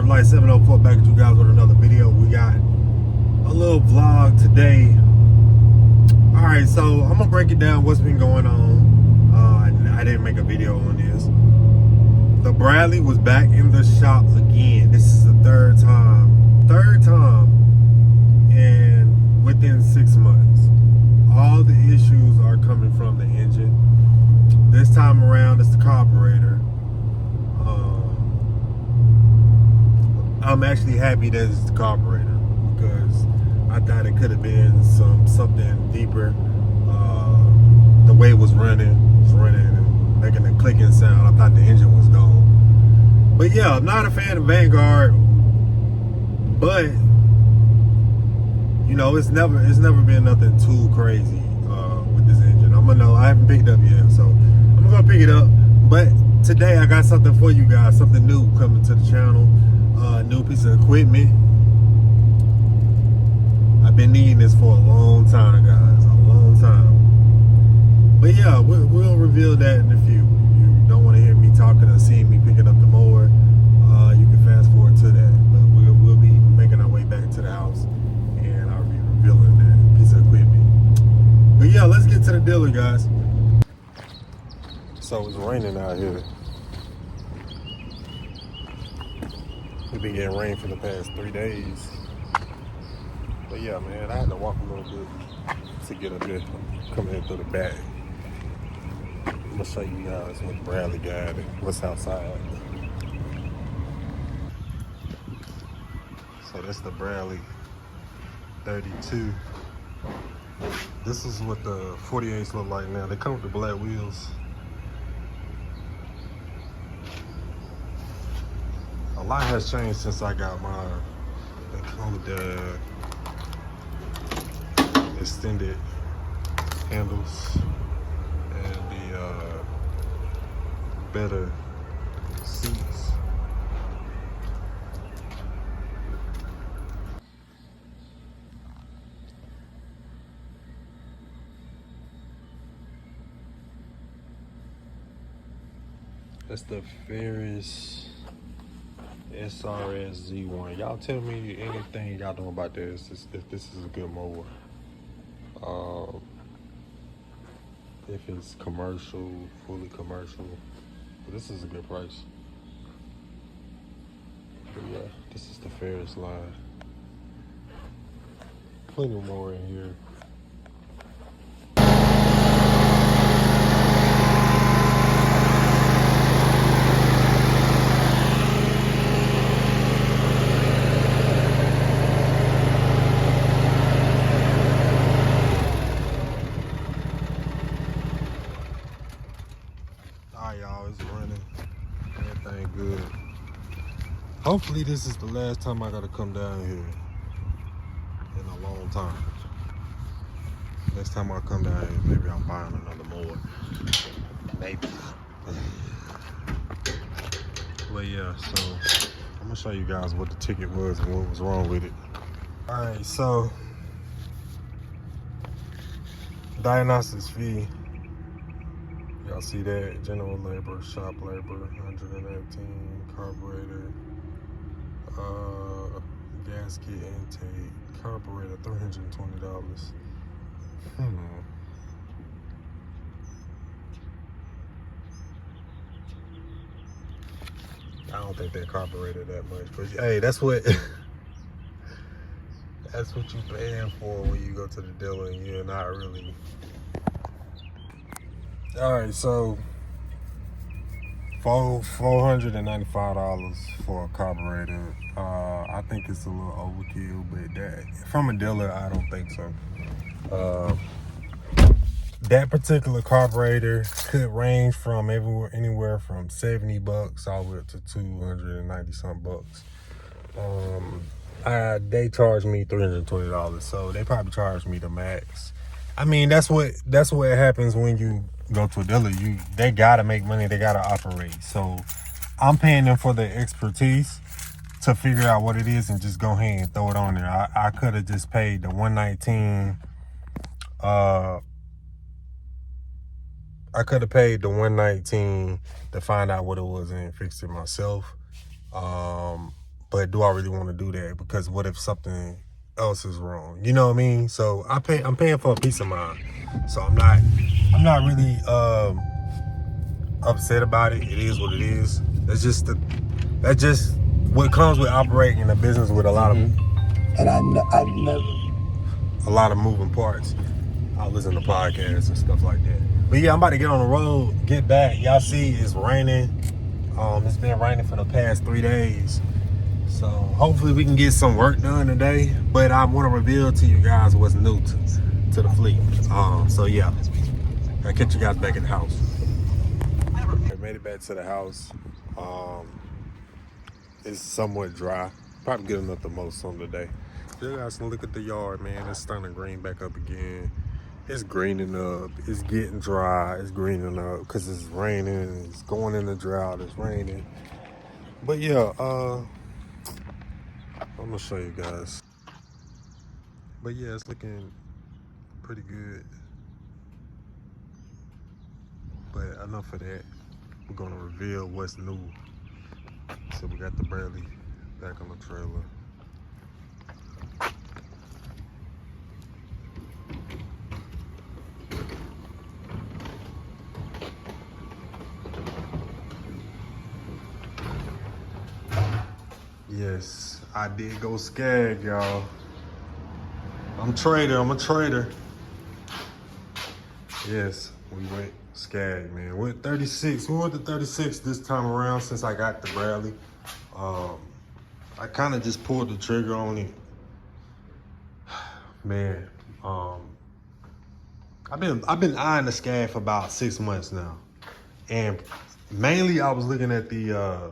Light 704 back at you guys with another video. We got a little vlog today. Alright, so I'm gonna break it down what's been going on. I didn't make a video on this. The Bradley was back in the shop again. This is the third time and within 6 months. All the issues are coming from the engine. This time around it's the carburetor. I'm actually happy that it's the carburetor because I thought it could have been something deeper. The way it was running and making a clicking sound. I thought the engine was gone. But yeah, I'm not a fan of Vanguard, but you know, it's never been nothing too crazy with this engine. I haven't picked it up yet, so I'm gonna pick it up. But today I got something for you guys, something new coming to the channel. New piece of equipment. I've been needing this for a long time, guys, a long time. But yeah, we'll reveal that in a few. You don't want to hear me talking or seeing me picking up the mower, you can fast forward to that. But we'll be making our way back to the house, and I'll be revealing that piece of equipment. But yeah, let's get to the dealer, guys. So it's raining out here. We've been getting rain for the past 3 days. But yeah, man, I had to walk a little bit to get up here. Coming in through the back. I'm gonna show you guys what Bradley got and what's outside. So that's the Bradley 32. This is what the 48s look like now. They come with the black wheels. A lot has changed since I got mine. They come with the extended handles and the better seats. That's the Ferris SRS Z1. Y'all tell me anything y'all know about this, if this is a good mower. If it's commercial, fully commercial. But this is a good price. But yeah, this is the Ferris line. Plenty more in here. Y'all, it's running, everything good. Hopefully this is the last time I gotta come down here in a long time. Next time I come down here, maybe I'm buying another mower. Maybe. But yeah, so I'm gonna show you guys what the ticket was and what was wrong with it. Alright, so diagnostics fee. Y'all see that? General labor, shop labor, 119, carburetor, gasket intake, carburetor, $320. I don't think that carburetor that much, but hey, that's what that's what you paying for when you go to the dealer and you're not really. Alright, so $495 for a carburetor. I think it's a little overkill, but that from a dealer, I don't think so. That particular carburetor could range from anywhere from $70 all the way up to 290 some bucks. They charged me $320, so they probably charged me the max. I mean, that's what happens when you go to a dealer. They gotta make money, they gotta operate. So I'm paying them for the expertise to figure out what it is and just go ahead and throw it on there. I could have just paid the $119. I could have paid the $119 to find out what it was and fixed it myself. But do I really want to do that? Because what if something else is wrong? You know what I mean? So I'm paying for a peace of mind. So I'm not really upset about it. It is what it is. That's just what comes with operating a business with a lot of a lot of moving parts. I listen to podcasts and stuff like that. But yeah, I'm about to get on the road, get back. Y'all see it's raining. It's been raining for the past 3 days. So hopefully we can get some work done today. But I want to reveal to you guys what's new to the fleet. So yeah, I'll catch you guys back at the house. I made it back to the house. It's somewhat dry. Probably good enough to mow some today. You guys can look at the yard, man. It's starting to green back up again. It's greening up. It's getting dry. It's greening up because it's raining. It's going in the drought. It's raining. But yeah, I'm gonna show you guys. But yeah, it's looking pretty good. But enough of that. We're gonna reveal what's new. So we got the Bradley back on the trailer. Yes, I did go skag, y'all. I'm a trader. Yes, we went skag, man. We went 36. We went to 36 this time around since I got the Bradley. I kind of just pulled the trigger on it. Man, I've been eyeing the skag for about 6 months now. And mainly I was looking at the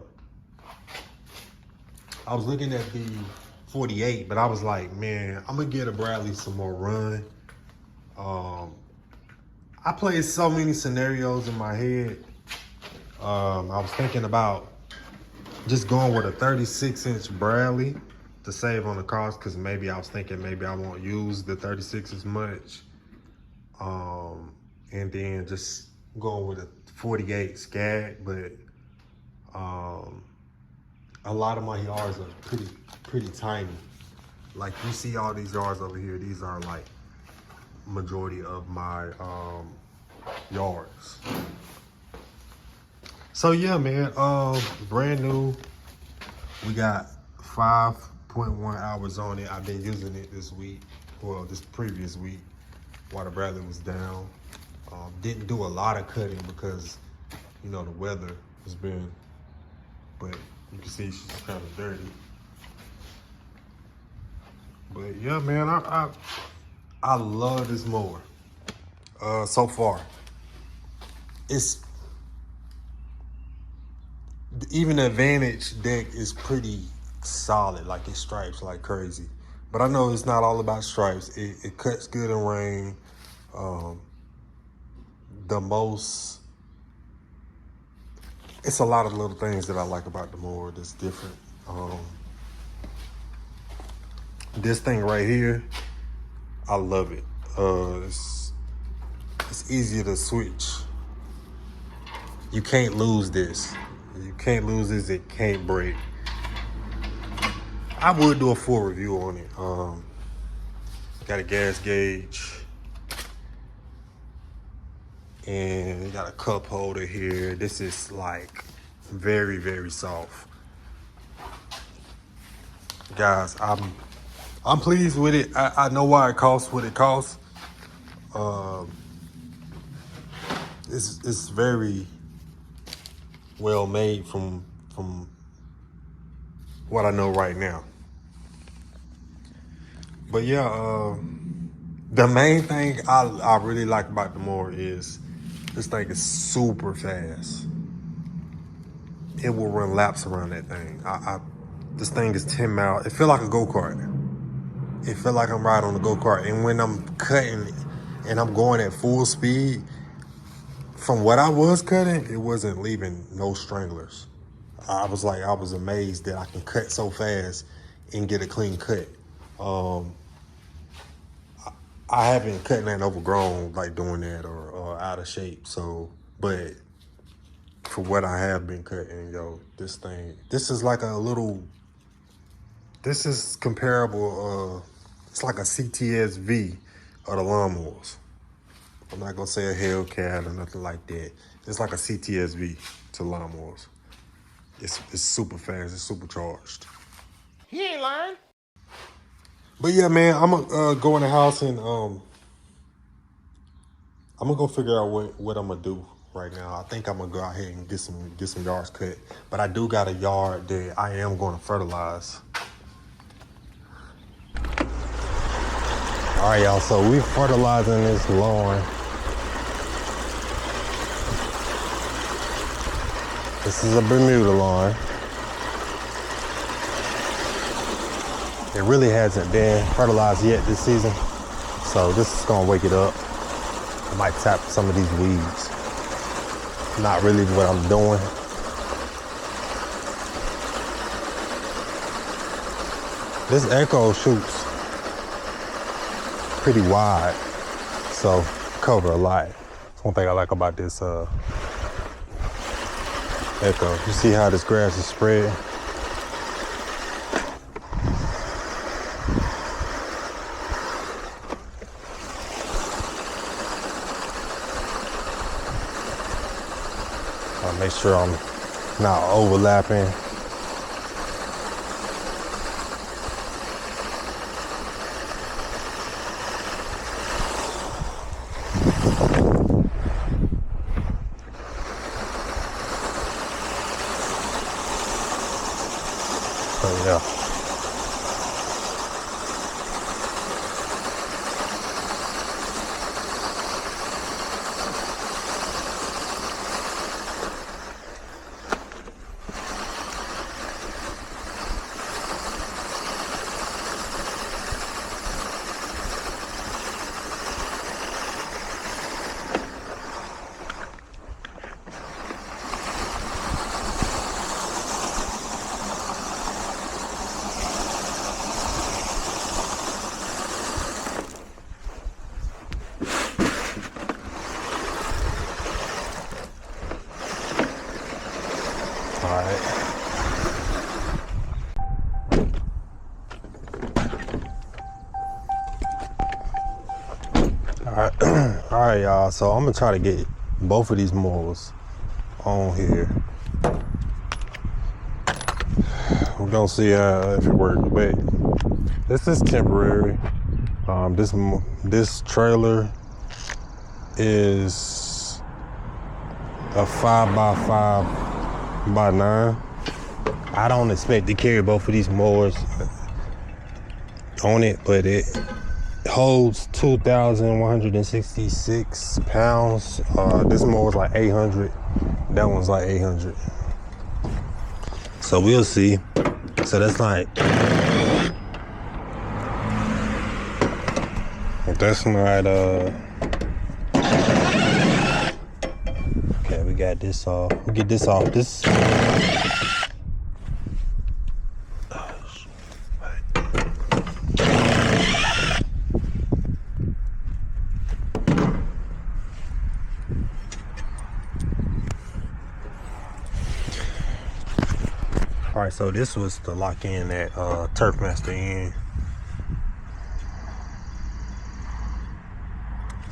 48, but I was like, man, I'm gonna get a Bradley some more run. I played so many scenarios in my head. I was thinking about just going with a 36-inch Bradley to save on the cost, because maybe I was thinking maybe I won't use the 36 as much. And then just going with a 48 skag, but a lot of my yards are pretty tiny. Like you see all these yards over here, these are like majority of my yards. So yeah, man, brand new. We got 5.1 hours on it. I've been using it this week, well, this previous week while the Bradley was down. Didn't do a lot of cutting because, you know, the weather has been, but you can see she's kind of dirty. But yeah, man, I love this mower. So far, it's even the Advantage deck is pretty solid. Like it stripes like crazy. But I know it's not all about stripes. It cuts good in rain. It's a lot of little things that I like about the mower that's different. This thing right here, I love it. It's easier to switch. You can't lose this. You can't lose this. It can't break. I would do a full review on it. Got a gas gauge. And you got a cup holder here. This is like very, very soft. Guys, I'm pleased with it. I know why it costs what it costs. It's very well made from what I know right now. But yeah, the main thing I really like about the mower is this thing is super fast. It will run laps around that thing. This thing is 10 miles. It feel like a go-kart. It feel like I'm riding on a go-kart. And when I'm cutting and I'm going at full speed, from what I was cutting, it wasn't leaving no stranglers. I was amazed that I can cut so fast and get a clean cut. I haven't cut nothing overgrown like doing that or out of shape. So, but for what I have been cutting, yo, this is like a little This is comparable, it's like a CTSV of the lawnmowers. I'm not gonna say a Hellcat or nothing like that. It's like a CTSV to lawnmowers. It's super fast, it's supercharged. He ain't lying. But yeah, man, I'm gonna go in the house and I'm gonna go figure out what I'm gonna do right now. I think I'm gonna go out here and get some yards cut. But I do got a yard that I am gonna fertilize. All right, y'all, so we're fertilizing this lawn. This is a Bermuda lawn. It really hasn't been fertilized yet this season, so this is gonna wake it up. I might tap some of these weeds. Not really what I'm doing. This echo shoots pretty wide, so cover a lot. That's one thing I like about this echo. You see how this grass is spread? I'll make sure I'm not overlapping. So yeah. All right, y'all. So I'm gonna try to get both of these mowers on here. We're gonna see if it works, but this is temporary. This trailer is a 5x5x9. I don't expect to carry both of these mowers on it, but it holds 2,166 pounds. This mower's like 800. That one's like 800. So we'll see. So that's like, that's not, okay, we got this off. We'll get this off. This, all right, so this was to lock in that Turf Master in.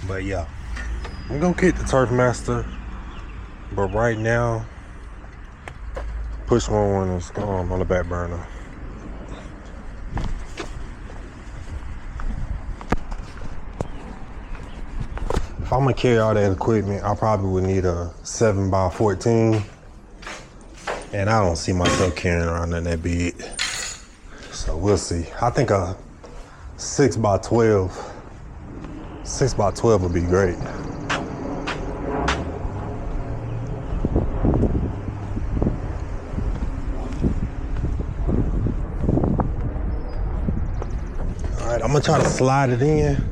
But yeah, I'm gonna get the Turf Master. But right now, push one is on the back burner. If I'm gonna carry all that equipment, I probably would need a 7x14. And I don't see myself carrying around nothing that big. So we'll see. I think a 6x12. 6x12 would be great. All right, I'm gonna try to slide it in.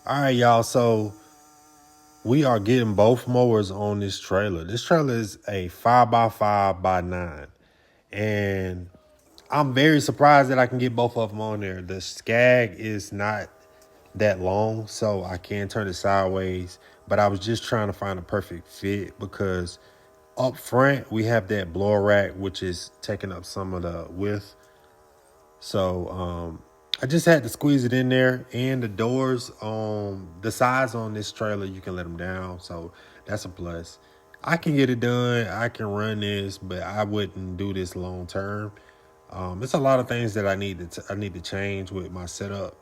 All right, y'all. So we are getting both mowers on this trailer. This trailer is a 5x5x9. And I'm very surprised that I can get both of them on there. The Skag is not that long, so I can turn it sideways. But I was just trying to find a perfect fit because up front we have that blower rack, which is taking up some of the width. So I just had to squeeze it in there. And the doors on the sides on this trailer, you can let them down. So that's a plus. I can get it done. I can run this, but I wouldn't do this long term. It's a lot of things that I need to change with my setup.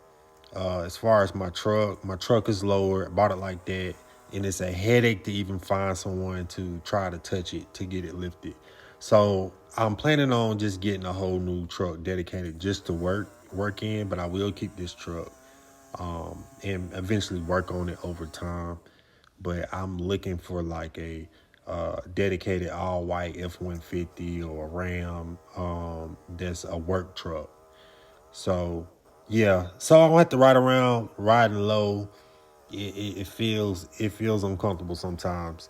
As far as my truck is lower. I bought it like that, and it's a headache to even find someone to try to touch it to get it lifted. So I'm planning on just getting a whole new truck dedicated just to work in, but I will keep this truck and eventually work on it over time. But I'm looking for like a dedicated all white F-150 or a Ram that's a work truck. So yeah, so I don't have to ride around riding low. It feels uncomfortable sometimes.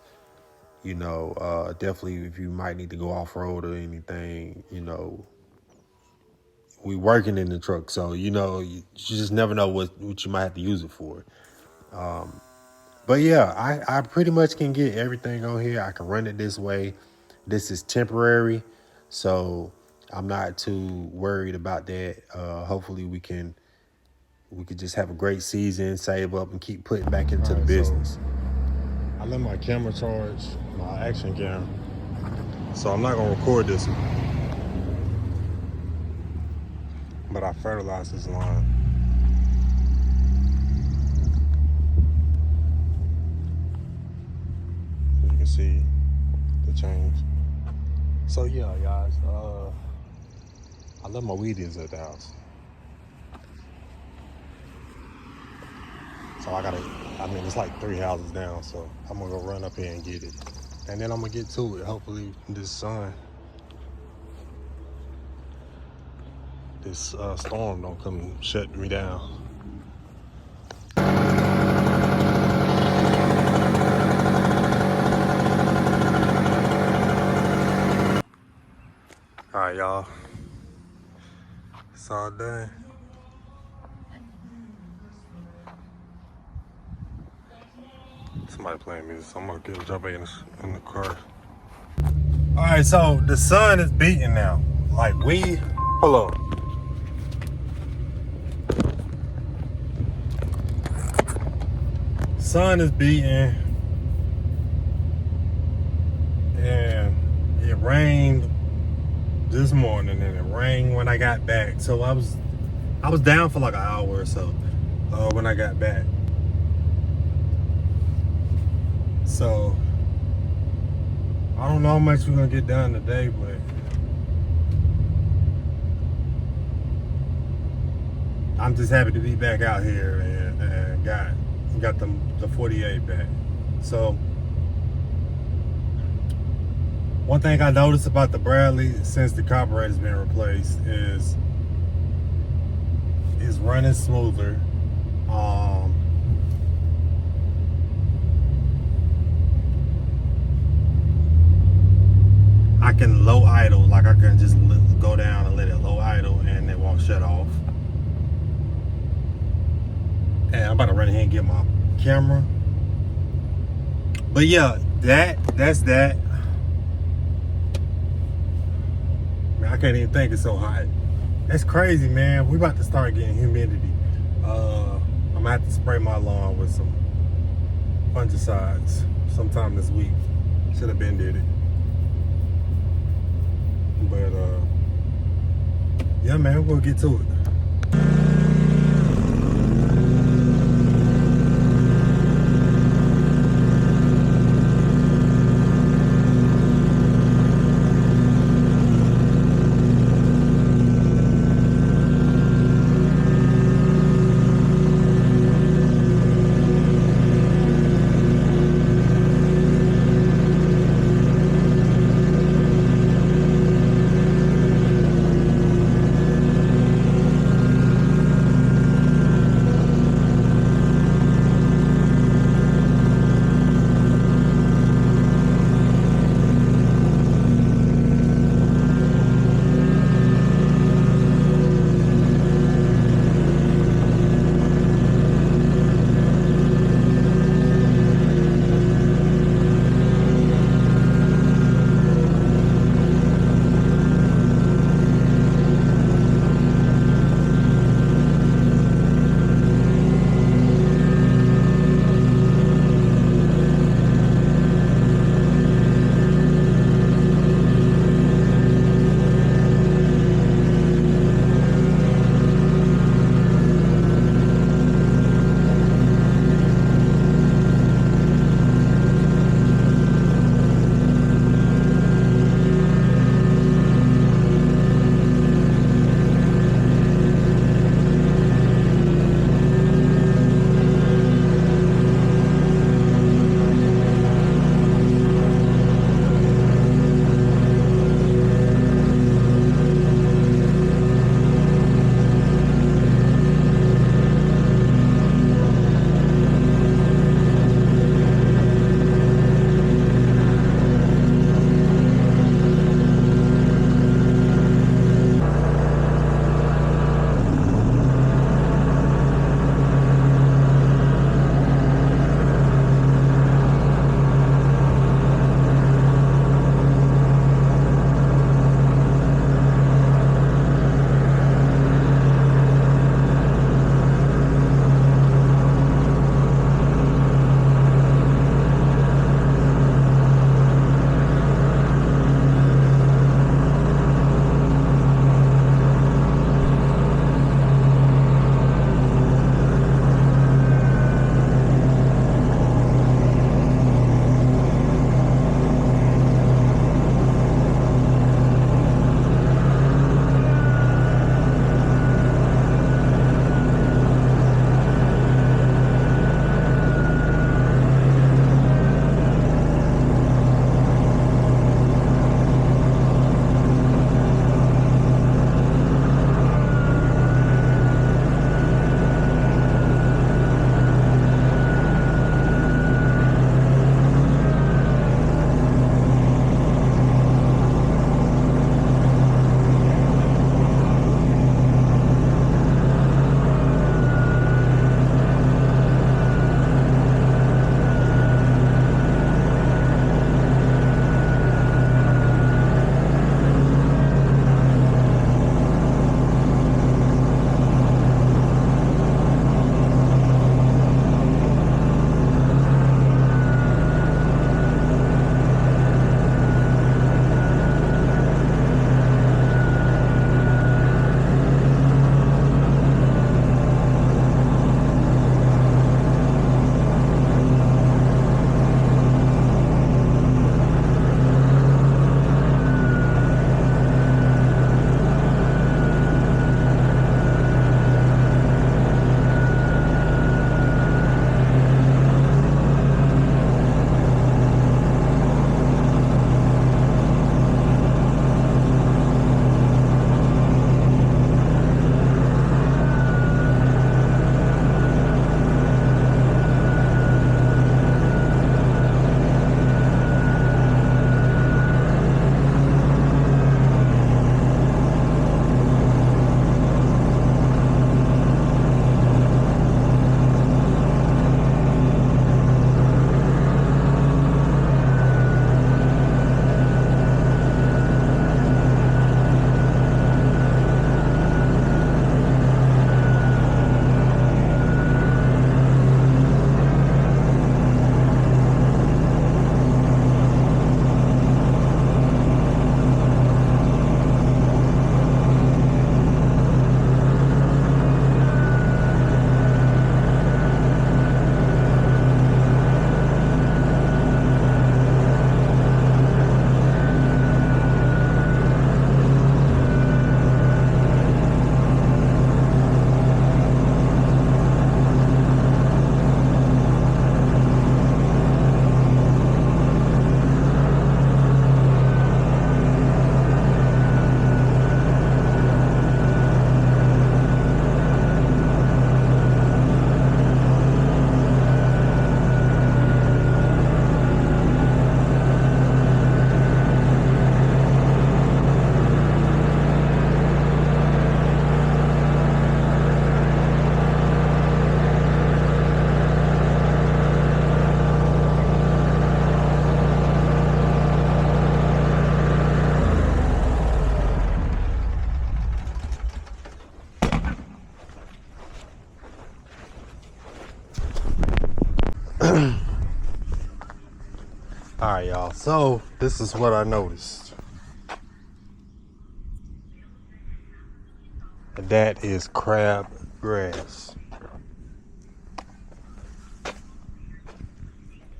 Definitely if you might need to go off road or anything, we working in the truck, so you just never know what you might have to use it for. But yeah, I pretty much can get everything on here. I can run it this way. This is temporary, so I'm not too worried about that. Hopefully we could just have a great season, save up, and keep putting back into the business. So I let my camera charge, my action camera, so I'm not gonna record this one. But I fertilized this line. You can see the change. So yeah, guys, I left my weed eaters at the house. So it's like 3 houses down, so I'm gonna go run up here and get it. And then I'm gonna get to it. Hopefully this storm don't come shut me down. All right, y'all. It's all done. Somebody playing music, so I'm gonna jump in the car. All right, so the sun is beating now. Hold on. Sun is beating, and it rained this morning, and it rained when I got back. So I was down for like an hour or so when I got back. So I don't know how much we're gonna get done today, but I'm just happy to be back out here and got the 48 back. So one thing I noticed about the Bradley since the carburetor's been replaced is running smoother. I can low idle, like I can just go down and let it low idle and it won't shut off. And I'm about to run ahead and get my camera. But yeah, that's that. Man, I can't even think, it's so hot. That's crazy, man. We about to start getting humidity. I'm gonna have to spray my lawn with some fungicides sometime this week. Should have been did it. But yeah, man, we'll get to it. Alright, y'all. So, this is what I noticed. That is crab grass.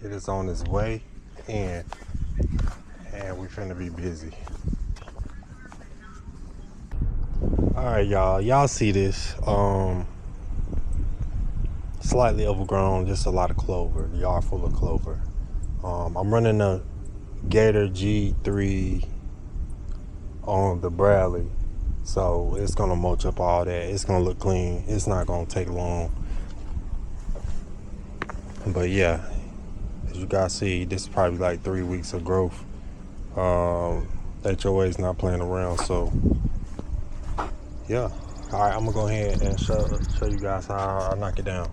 It is on its way in, and we finna be busy. Alright, y'all. Y'all see this. Slightly overgrown, just a lot of clover. The yard full of clover. I'm running a Gator G3 on the Bradley, so it's gonna mulch up all that. It's gonna look clean. It's not gonna take long. But yeah, as you guys see, this is probably like 3 weeks of growth. HOA is not playing around, so yeah. All right, I'm gonna go ahead and show you guys how I knock it down.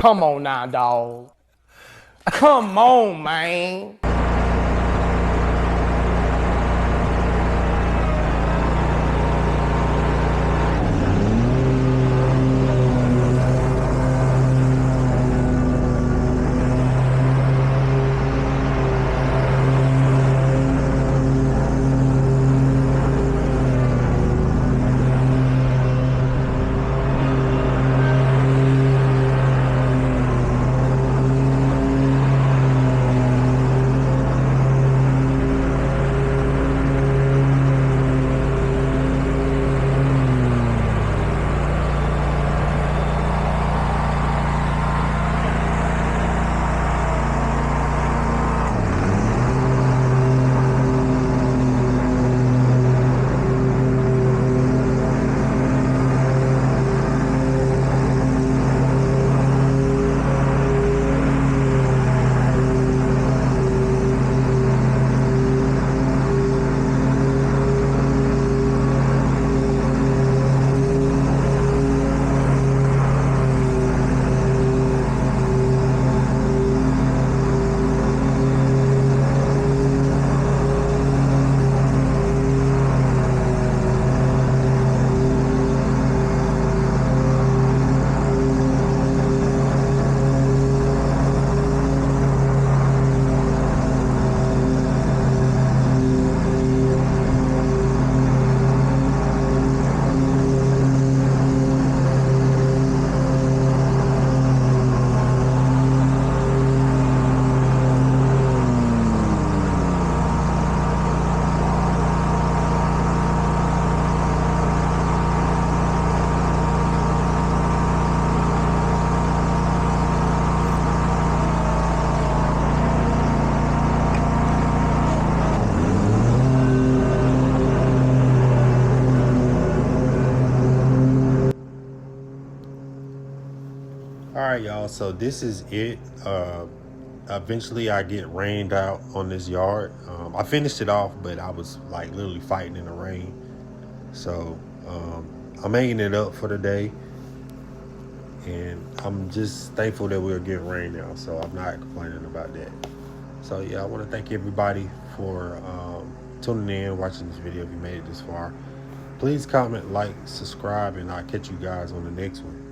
Come on now, dog. Come on, man. Alright, y'all, so this is it. Eventually I get rained out on this yard. I finished it off, but I was like literally fighting in the rain. So I'm hanging it up for the day, and I'm just thankful that we're getting rain now, so I'm not complaining about that. So yeah, I want to thank everybody for tuning in, watching this video. If you made it this far, please comment, like, subscribe, and I'll catch you guys on the next one.